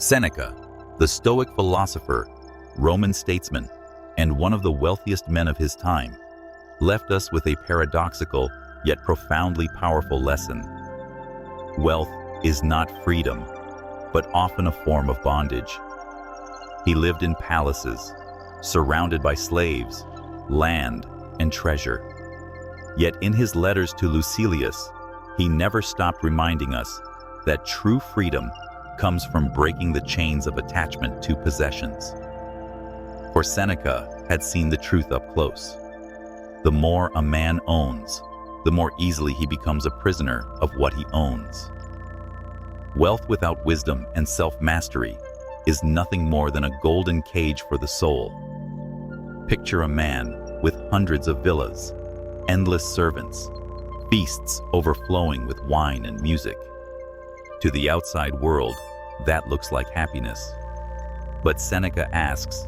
Seneca, the Stoic philosopher, Roman statesman, and one of the wealthiest men of his time, left us with a paradoxical yet profoundly powerful lesson. Wealth is not freedom, but often a form of bondage. He lived in palaces, surrounded by slaves, land, and treasure. Yet in his letters to Lucilius, he never stopped reminding us that true freedom comes from breaking the chains of attachment to possessions. For Seneca had seen the truth up close. The more a man owns, the more easily he becomes a prisoner of what he owns. Wealth without wisdom and self-mastery is nothing more than a golden cage for the soul. Picture a man with hundreds of villas, endless servants, feasts overflowing with wine and music. To the outside world, that looks like happiness. But Seneca asks,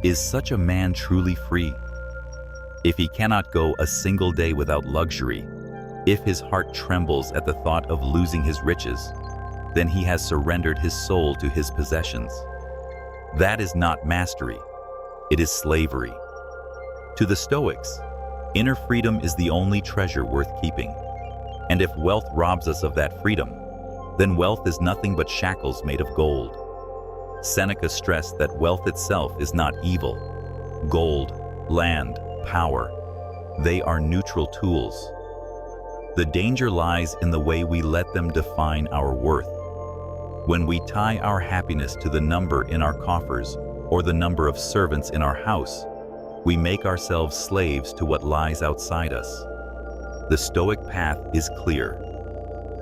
is such a man truly free? If he cannot go a single day without luxury, if his heart trembles at the thought of losing his riches, then he has surrendered his soul to his possessions. That is not mastery, it is slavery. To the Stoics, inner freedom is the only treasure worth keeping. And if wealth robs us of that freedom, then wealth is nothing but shackles made of gold. Seneca stressed that wealth itself is not evil. Gold, land, power, they are neutral tools. The danger lies in the way we let them define our worth. When we tie our happiness to the number in our coffers or the number of servants in our house, we make ourselves slaves to what lies outside us. The Stoic path is clear.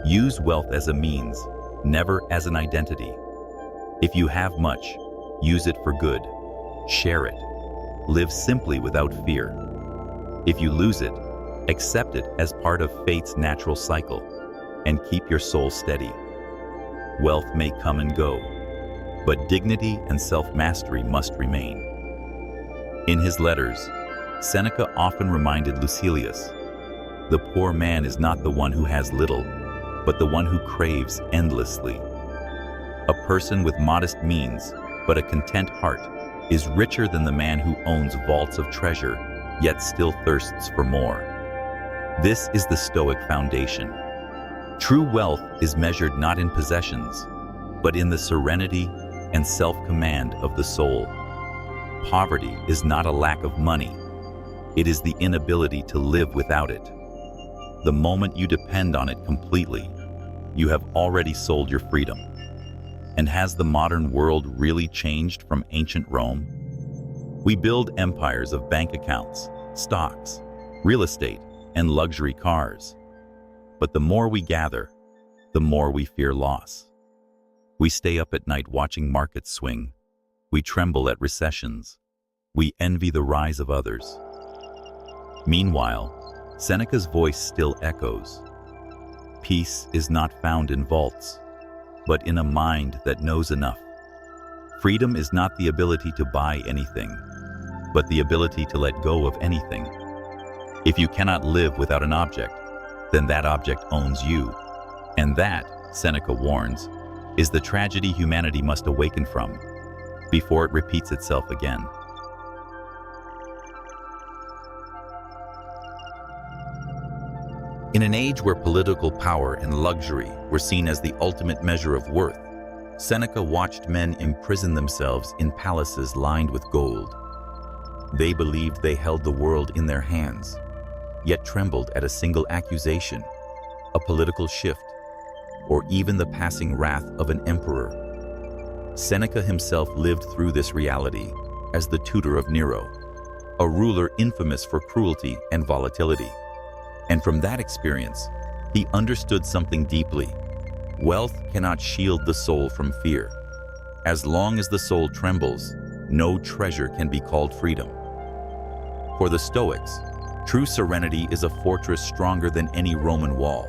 Use wealth as a means, never as an identity. If you have much, use it for good. Share it. Live simply without fear. If you lose it, accept it as part of fate's natural cycle, and keep your soul steady. Wealth may come and go, but dignity and self-mastery must remain. In his letters, Seneca often reminded Lucilius, the poor man is not the one who has little, but the one who craves endlessly. A person with modest means, but a content heart, is richer than the man who owns vaults of treasure, yet still thirsts for more. This is the Stoic foundation. True wealth is measured not in possessions, but in the serenity and self-command of the soul. Poverty is not a lack of money. It is the inability to live without it. The moment you depend on it completely, you have already sold your freedom. And has the modern world really changed from ancient Rome? We build empires of bank accounts, stocks, real estate, and luxury cars. But the more we gather, the more we fear loss. We stay up at night watching markets swing. We tremble at recessions. We envy the rise of others. Meanwhile, Seneca's voice still echoes. Peace is not found in vaults, but in a mind that knows enough. Freedom is not the ability to buy anything, but the ability to let go of anything. If you cannot live without an object, then that object owns you. And that, Seneca warns, is the tragedy humanity must awaken from, before it repeats itself again. In an age where political power and luxury were seen as the ultimate measure of worth, Seneca watched men imprison themselves in palaces lined with gold. They believed they held the world in their hands, yet trembled at a single accusation, a political shift, or even the passing wrath of an emperor. Seneca himself lived through this reality as the tutor of Nero, a ruler infamous for cruelty and volatility. And from that experience, he understood something deeply. Wealth cannot shield the soul from fear. As long as the soul trembles, no treasure can be called freedom. For the Stoics, true serenity is a fortress stronger than any Roman wall,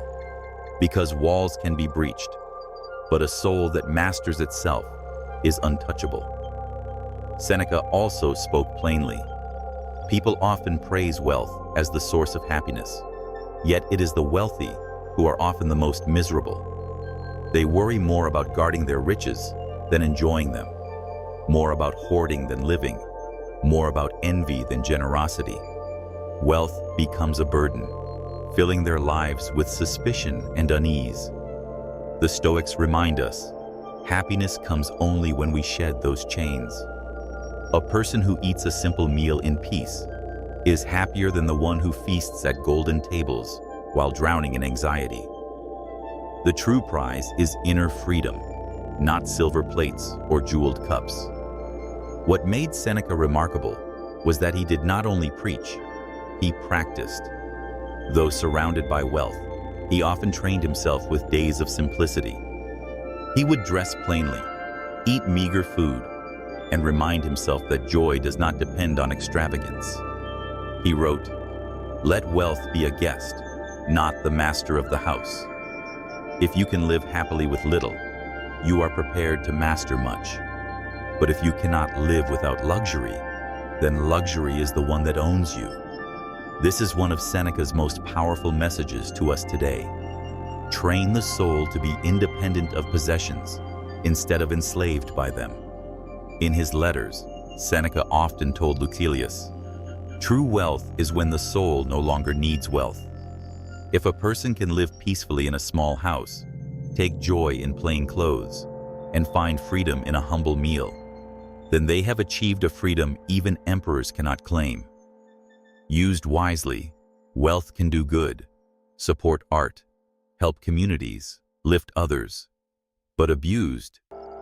because walls can be breached, but a soul that masters itself is untouchable. Seneca also spoke plainly. People often praise wealth as the source of happiness, yet it is the wealthy who are often the most miserable. They worry more about guarding their riches than enjoying them, more about hoarding than living, more about envy than generosity. Wealth becomes a burden, filling their lives with suspicion and unease. The Stoics remind us, happiness comes only when we shed those chains. A person who eats a simple meal in peace is happier than the one who feasts at golden tables while drowning in anxiety. The true prize is inner freedom, not silver plates or jeweled cups. What made Seneca remarkable was that he did not only preach, he practiced. Though surrounded by wealth, he often trained himself with days of simplicity. He would dress plainly, eat meager food, and remind himself that joy does not depend on extravagance. He wrote, "Let wealth be a guest, not the master of the house." If you can live happily with little, you are prepared to master much. But if you cannot live without luxury, then luxury is the one that owns you. This is one of Seneca's most powerful messages to us today. Train the soul to be independent of possessions instead of enslaved by them. In his letters, Seneca often told Lucilius, "True wealth is when the soul no longer needs wealth." If a person can live peacefully in a small house, take joy in plain clothes, and find freedom in a humble meal, then they have achieved a freedom even emperors cannot claim. Used wisely, wealth can do good, support art, help communities, lift others. But abused,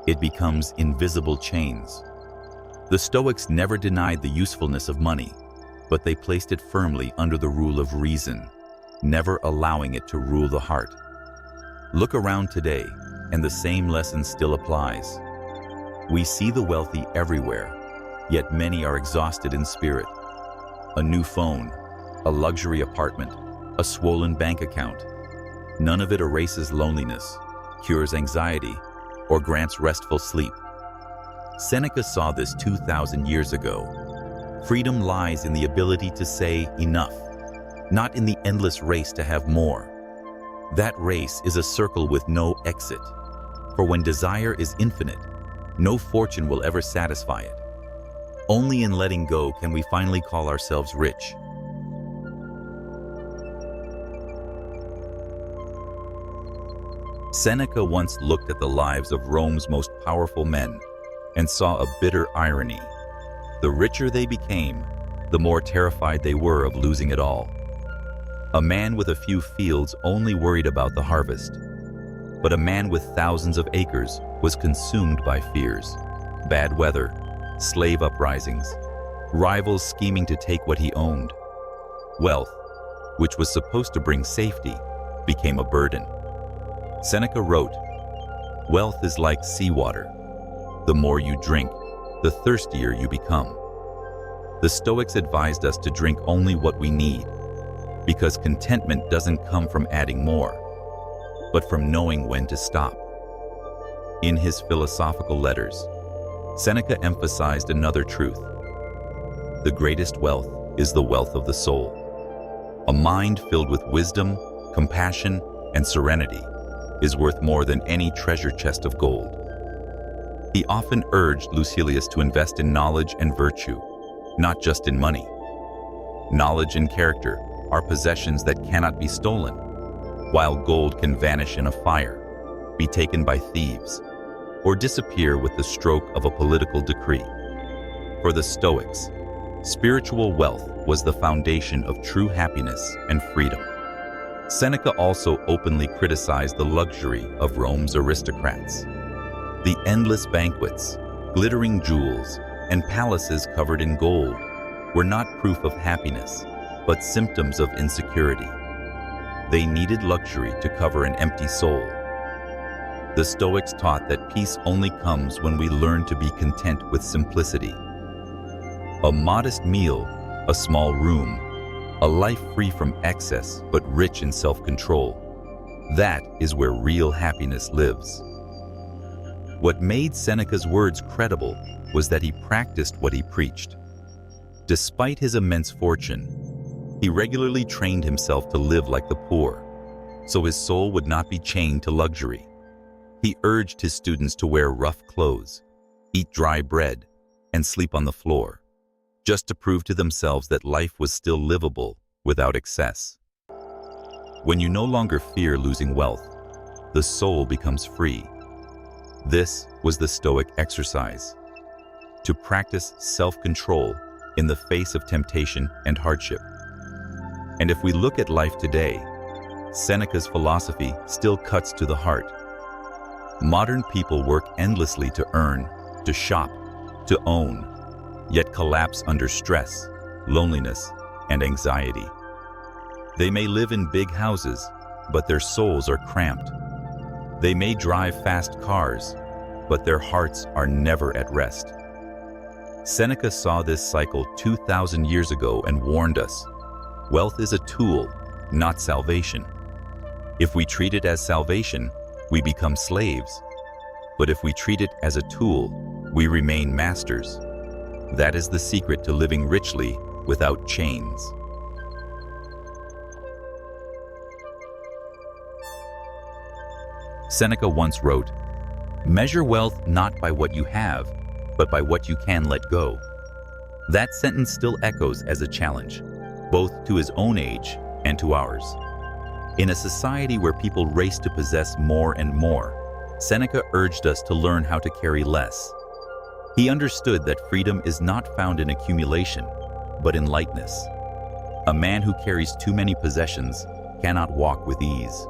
it becomes invisible chains. The Stoics never denied the usefulness of money, but they placed it firmly under the rule of reason, never allowing it to rule the heart. Look around today, and the same lesson still applies. We see the wealthy everywhere, yet many are exhausted in spirit. A new phone, a luxury apartment, a swollen bank account. None of it erases loneliness, cures anxiety, or grants restful sleep. Seneca saw this 2,000 years ago. Freedom lies in the ability to say enough, not in the endless race to have more. That race is a circle with no exit. For when desire is infinite, no fortune will ever satisfy it. Only in letting go can we finally call ourselves rich. Seneca once looked at the lives of Rome's most powerful men and saw a bitter irony. The richer they became, the more terrified they were of losing it all. A man with a few fields only worried about the harvest, but a man with thousands of acres was consumed by fears. Bad weather, slave uprisings, rivals scheming to take what he owned. Wealth, which was supposed to bring safety, became a burden. Seneca wrote, "Wealth is like seawater. The more you drink, the thirstier you become." The Stoics advised us to drink only what we need, because contentment doesn't come from adding more, but from knowing when to stop. In his philosophical letters, Seneca emphasized another truth. The greatest wealth is the wealth of the soul. A mind filled with wisdom, compassion, and serenity is worth more than any treasure chest of gold. He often urged Lucilius to invest in knowledge and virtue, not just in money. Knowledge and character are possessions that cannot be stolen, while gold can vanish in a fire, be taken by thieves, or disappear with the stroke of a political decree. For the Stoics, spiritual wealth was the foundation of true happiness and freedom. Seneca also openly criticized the luxury of Rome's aristocrats. The endless banquets, glittering jewels, and palaces covered in gold were not proof of happiness, but symptoms of insecurity. They needed luxury to cover an empty soul. The Stoics taught that peace only comes when we learn to be content with simplicity. A modest meal, a small room, a life free from excess but rich in self-control. That is where real happiness lives. What made Seneca's words credible was that he practiced what he preached. Despite his immense fortune, he regularly trained himself to live like the poor, so his soul would not be chained to luxury. He urged his students to wear rough clothes, eat dry bread, and sleep on the floor, just to prove to themselves that life was still livable without excess. When you no longer fear losing wealth, the soul becomes free. This was the Stoic exercise, to practice self-control in the face of temptation and hardship. And if we look at life today, Seneca's philosophy still cuts to the heart. Modern people work endlessly to earn, to shop, to own, yet collapse under stress, loneliness, and anxiety. They may live in big houses, but their souls are cramped. They may drive fast cars, but their hearts are never at rest. Seneca saw this cycle 2,000 years ago and warned us, wealth is a tool, not salvation. If we treat it as salvation, we become slaves. But if we treat it as a tool, we remain masters. That is the secret to living richly without chains. Seneca once wrote, "Measure wealth not by what you have, but by what you can let go." That sentence still echoes as a challenge, both to his own age and to ours. In a society where people race to possess more and more, Seneca urged us to learn how to carry less. He understood that freedom is not found in accumulation, but in lightness. A man who carries too many possessions cannot walk with ease.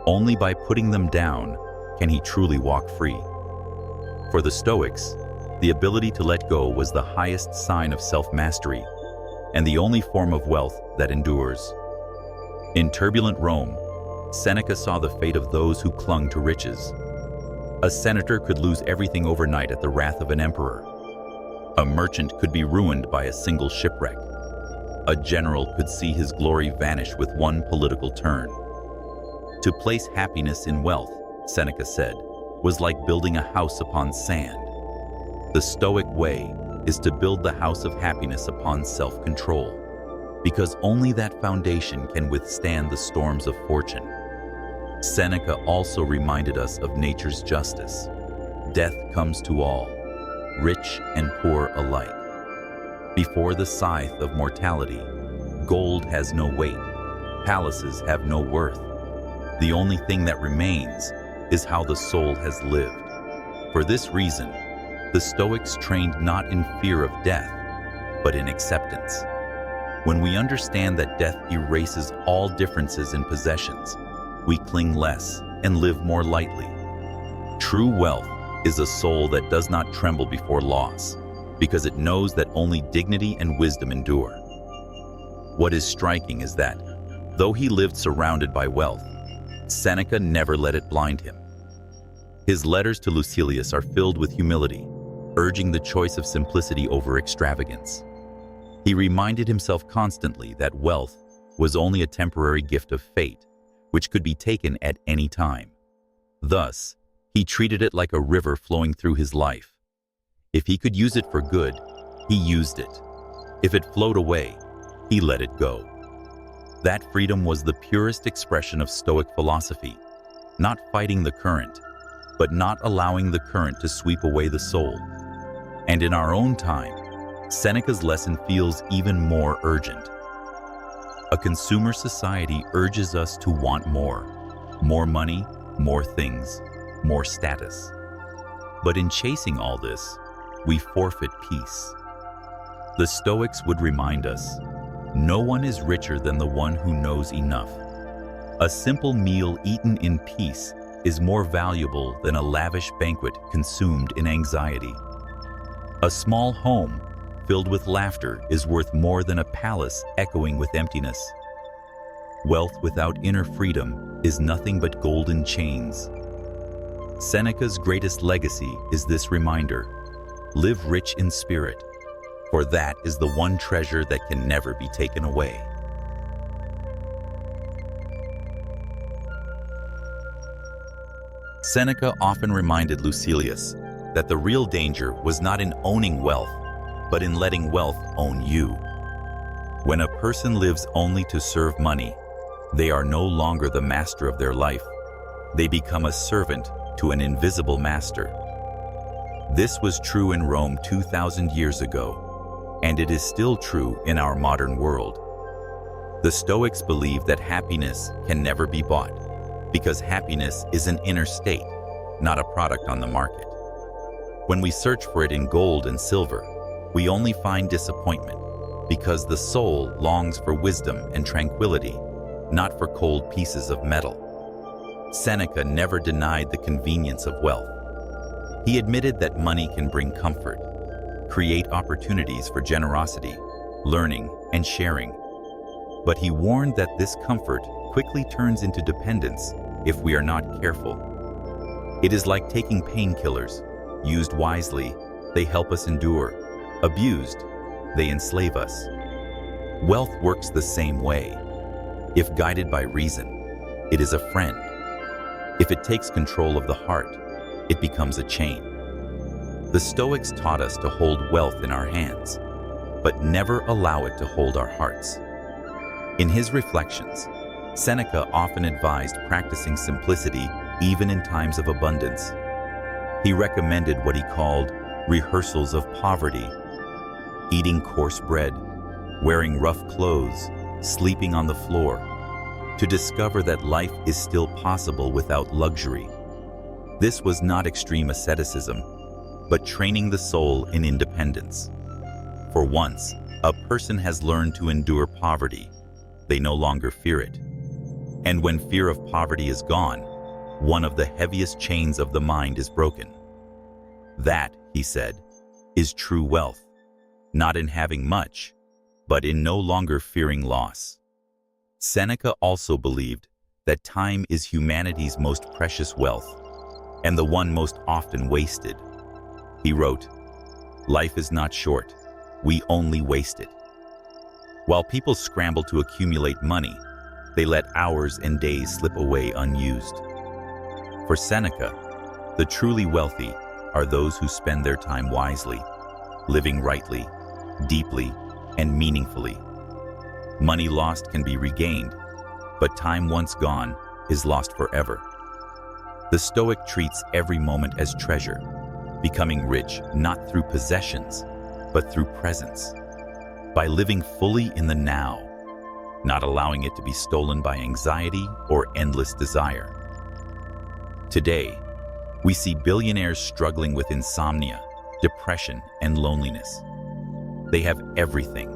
Only by putting them down can he truly walk free. For the Stoics, the ability to let go was the highest sign of self-mastery and the only form of wealth that endures. In turbulent Rome, Seneca saw the fate of those who clung to riches. A senator could lose everything overnight at the wrath of an emperor. A merchant could be ruined by a single shipwreck. A general could see his glory vanish with one political turn. To place happiness in wealth, Seneca said, was like building a house upon sand. The Stoic way is to build the house of happiness upon self-control, because only that foundation can withstand the storms of fortune. Seneca also reminded us of nature's justice. Death comes to all, rich and poor alike. Before the scythe of mortality, gold has no weight, palaces have no worth. The only thing that remains is how the soul has lived. For this reason, the Stoics trained not in fear of death, but in acceptance. When we understand that death erases all differences in possessions, we cling less and live more lightly. True wealth is a soul that does not tremble before loss, because it knows that only dignity and wisdom endure. What is striking is that, though he lived surrounded by wealth, Seneca never let it blind him. His letters to Lucilius are filled with humility, urging the choice of simplicity over extravagance. He reminded himself constantly that wealth was only a temporary gift of fate, which could be taken at any time. Thus, he treated it like a river flowing through his life. If he could use it for good, he used it. If it flowed away, he let it go. That freedom was the purest expression of Stoic philosophy, not fighting the current, but not allowing the current to sweep away the soul. And in our own time, Seneca's lesson feels even more urgent. A consumer society urges us to want more money, more things, more status. But in chasing all this, we forfeit peace. The Stoics would remind us, no one is richer than the one who knows enough. A simple meal eaten in peace is more valuable than a lavish banquet consumed in anxiety. A small home filled with laughter is worth more than a palace echoing with emptiness. Wealth without inner freedom is nothing but golden chains. Seneca's greatest legacy is this reminder: live rich in spirit, for that is the one treasure that can never be taken away. Seneca often reminded Lucilius that the real danger was not in owning wealth, but in letting wealth own you. When a person lives only to serve money, they are no longer the master of their life. They become a servant to an invisible master. This was true in Rome 2,000 years ago, and it is still true in our modern world. The Stoics believe that happiness can never be bought, because happiness is an inner state, not a product on the market. When we search for it in gold and silver, we only find disappointment, because the soul longs for wisdom and tranquility, not for cold pieces of metal. Seneca never denied the convenience of wealth. He admitted that money can bring comfort, create opportunities for generosity, learning, and sharing. But he warned that this comfort quickly turns into dependence if we are not careful. It is like taking painkillers. Used wisely, they help us endure. Abused, they enslave us. Wealth works the same way. If guided by reason, it is a friend. If it takes control of the heart, it becomes a chain. The Stoics taught us to hold wealth in our hands, but never allow it to hold our hearts. In his reflections, Seneca often advised practicing simplicity even in times of abundance. He recommended what he called rehearsals of poverty, eating coarse bread, wearing rough clothes, sleeping on the floor, to discover that life is still possible without luxury. This was not extreme asceticism, but training the soul in independence. For once, a person has learned to endure poverty. They no longer fear it. And when fear of poverty is gone, one of the heaviest chains of the mind is broken. That, he said, is true wealth, not in having much, but in no longer fearing loss. Seneca also believed that time is humanity's most precious wealth, and the one most often wasted. He wrote, "Life is not short, we only waste it." While people scramble to accumulate money, they let hours and days slip away unused. For Seneca, the truly wealthy are those who spend their time wisely, living rightly, deeply, and meaningfully. Money lost can be regained, but time once gone is lost forever. The Stoic treats every moment as treasure, becoming rich not through possessions, but through presence. By living fully in the now, not allowing it to be stolen by anxiety or endless desire. Today, we see billionaires struggling with insomnia, depression, and loneliness. They have everything,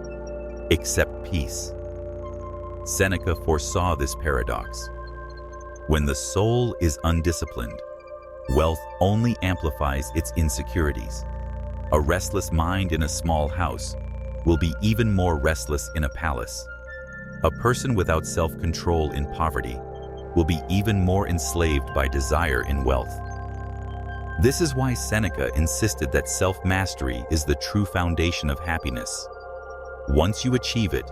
except peace. Seneca foresaw this paradox. When the soul is undisciplined, wealth only amplifies its insecurities. A restless mind in a small house will be even more restless in a palace. A person without self-control in poverty will be even more enslaved by desire in wealth. This is why Seneca insisted that self-mastery is the true foundation of happiness. Once you achieve it,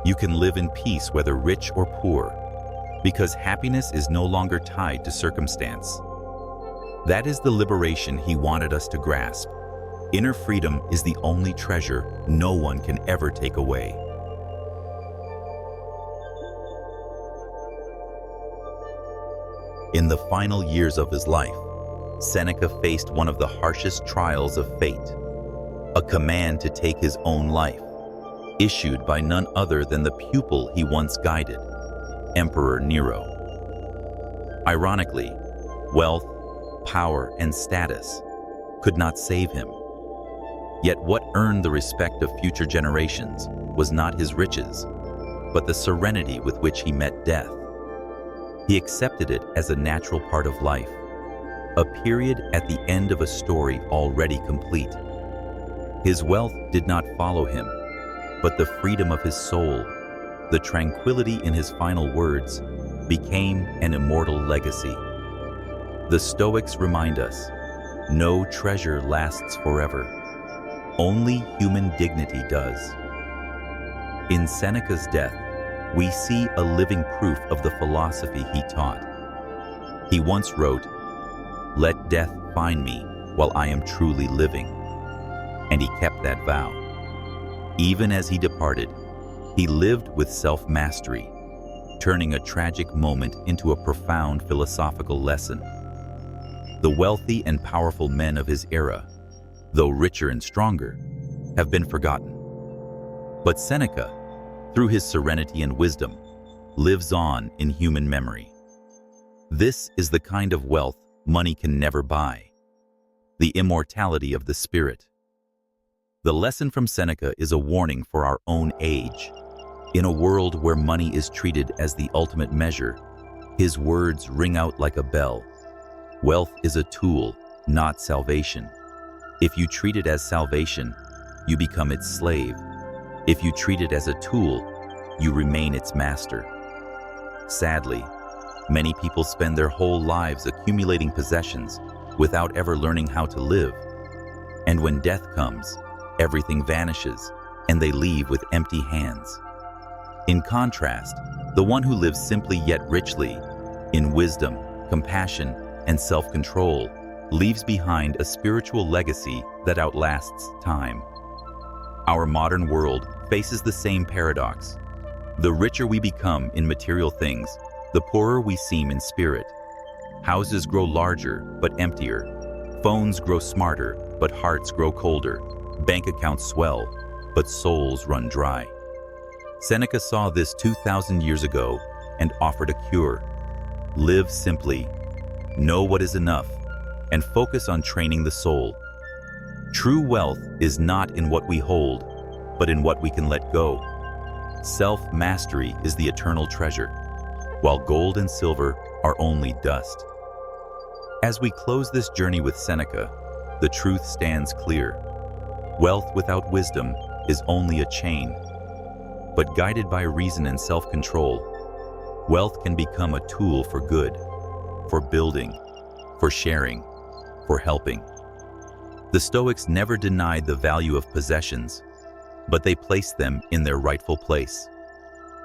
you can live in peace whether rich or poor, because happiness is no longer tied to circumstance. That is the liberation he wanted us to grasp. Inner freedom is the only treasure no one can ever take away. In the final years of his life, Seneca faced one of the harshest trials of fate, a command to take his own life, issued by none other than the pupil he once guided, Emperor Nero. Ironically, wealth, power, and status could not save him. Yet what earned the respect of future generations was not his riches, but the serenity with which he met death. He accepted it as a natural part of life, a period at the end of a story already complete. His wealth did not follow him, but the freedom of his soul, the tranquility in his final words, became an immortal legacy. The Stoics remind us, no treasure lasts forever. Only human dignity does. In Seneca's death, we see a living proof of the philosophy he taught. He once wrote, "Let death find me while I am truly living." And he kept that vow. Even as he departed, he lived with self-mastery, turning a tragic moment into a profound philosophical lesson. The wealthy and powerful men of his era, though richer and stronger, have been forgotten. But Seneca, through his serenity and wisdom, lives on in human memory. This is the kind of wealth money can never buy, the immortality of the spirit. The lesson from Seneca is a warning for our own age. In a world where money is treated as the ultimate measure, his words ring out like a bell. Wealth is a tool, not salvation. If you treat it as salvation, you become its slave. If you treat it as a tool, you remain its master. Sadly, many people spend their whole lives accumulating possessions without ever learning how to live. And when death comes, everything vanishes, and they leave with empty hands. In contrast, the one who lives simply yet richly, in wisdom, compassion, and self-control, leaves behind a spiritual legacy that outlasts time. Our modern world faces the same paradox. The richer we become in material things, the poorer we seem in spirit. Houses grow larger but emptier. Phones grow smarter but hearts grow colder. Bank accounts swell but souls run dry. Seneca saw this 2,000 years ago and offered a cure. Live simply, know what is enough, and focus on training the soul. True wealth is not in what we hold, but in what we can let go. Self-mastery is the eternal treasure, while gold and silver are only dust. As we close this journey with Seneca, the truth stands clear. Wealth without wisdom is only a chain, but guided by reason and self-control, wealth can become a tool for good, for building, for sharing, for helping. The Stoics never denied the value of possessions, but they placed them in their rightful place,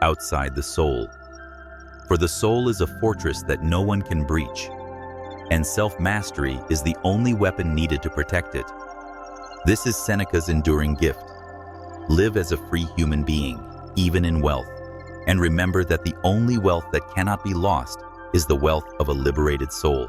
outside the soul. For the soul is a fortress that no one can breach, and self-mastery is the only weapon needed to protect it. This is Seneca's enduring gift. Live as a free human being, even in wealth, and remember that the only wealth that cannot be lost is the wealth of a liberated soul.